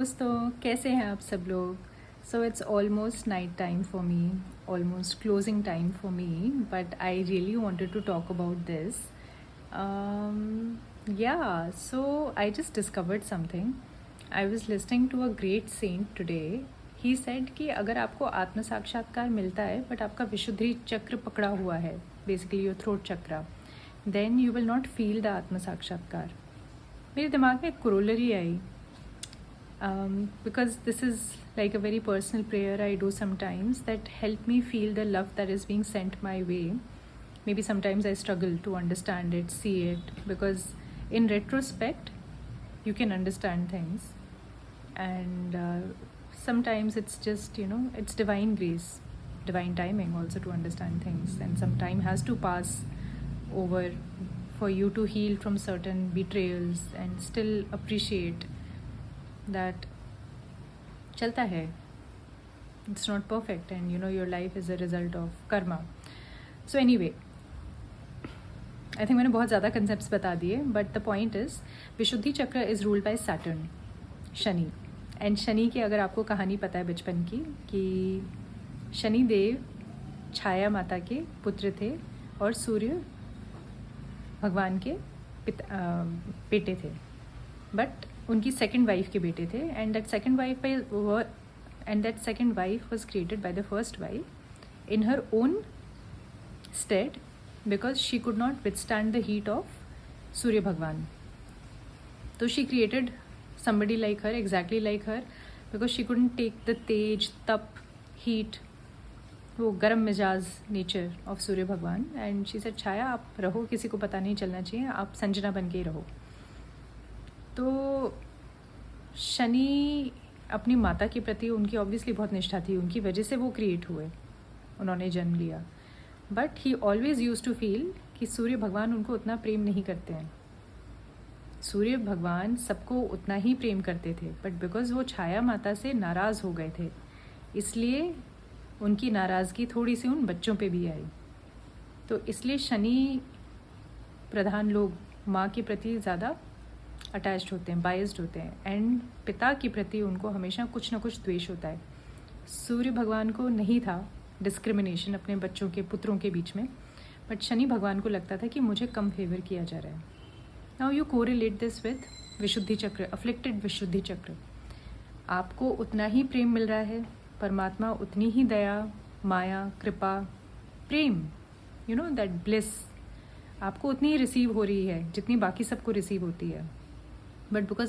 दोस्तों कैसे हैं आप सब लोग। So it's almost night time for me, almost closing time for me, but I really wanted to talk about this. Yeah, so I just discovered something. I was listening to a great saint today. He said कि अगर आपको आत्म साक्षात्कार मिलता है but आपका विशुद्धि चक्र पकड़ा हुआ है, basically your throat chakra, then you will not feel the आत्म साक्षात्कार. मेरे दिमाग में एक कोरोलरी आई, because this is like a very personal prayer I do sometimes that help me feel the love that is being sent my way. Maybe sometimes I struggle to understand it, see it, because in retrospect you can understand things, and sometimes it's just, it's divine grace, divine timing also to understand things, and some time has to pass over for you to heal from certain betrayals and still appreciate that chalta hai. It's not perfect, and your life is a result of karma. So anyway, I think मैंने बहुत ज़्यादा concepts बता दिए, but the point is विशुद्धि चक्र is ruled by Saturn, Shani. And Shani की अगर आपको कहानी पता है बचपन की, कि शनि देव छाया माता के पुत्र थे और सूर्य भगवान के बेटे थे, बट उनकी सेकंड वाइफ के बेटे थे. And that second wife was created by the first wife in her own stead, because she could not withstand the heat of Surya Bhagwan. तो she created somebody like her, exactly like her, because she couldn't take the तेज, तप, heat, वो गर्म मिजाज nature of Surya भगवान. And she said, छाया आप रहो, किसी को पता नहीं चलना चाहिए, आप संजना बन के ही रहो. तो शनि अपनी माता के प्रति उनकी ऑब्वियसली बहुत निष्ठा थी, उनकी वजह से वो क्रिएट हुए, उन्होंने जन्म लिया. But he always use to feel कि सूर्य भगवान उनको उतना प्रेम नहीं करते हैं. सूर्य भगवान सबको उतना ही प्रेम करते थे, बट बिकॉज वो छाया माता से नाराज़ हो गए थे, इसलिए उनकी नाराज़गी थोड़ी सी उन बच्चों पे भी आई. तो इसलिए शनि प्रधान लोग माँ के प्रति ज़्यादा अटैच्ड होते हैं, बायस्ड होते हैं, एंड पिता के प्रति उनको हमेशा कुछ ना कुछ द्वेष होता है. सूर्य भगवान को नहीं था डिस्क्रिमिनेशन अपने बच्चों के, पुत्रों के बीच में, बट शनि भगवान को लगता था कि मुझे कम फेवर किया जा रहा है. Now you correlate this with Vishuddhi chakra, afflicted विशुद्धि चक्र. आपको उतना ही प्रेम मिल रहा है, परमात्मा उतनी ही दया, माया, कृपा, प्रेम, दैट ब्लिस आपको उतनी ही रिसीव हो रही है जितनी बाकी सबको रिसीव होती है. But because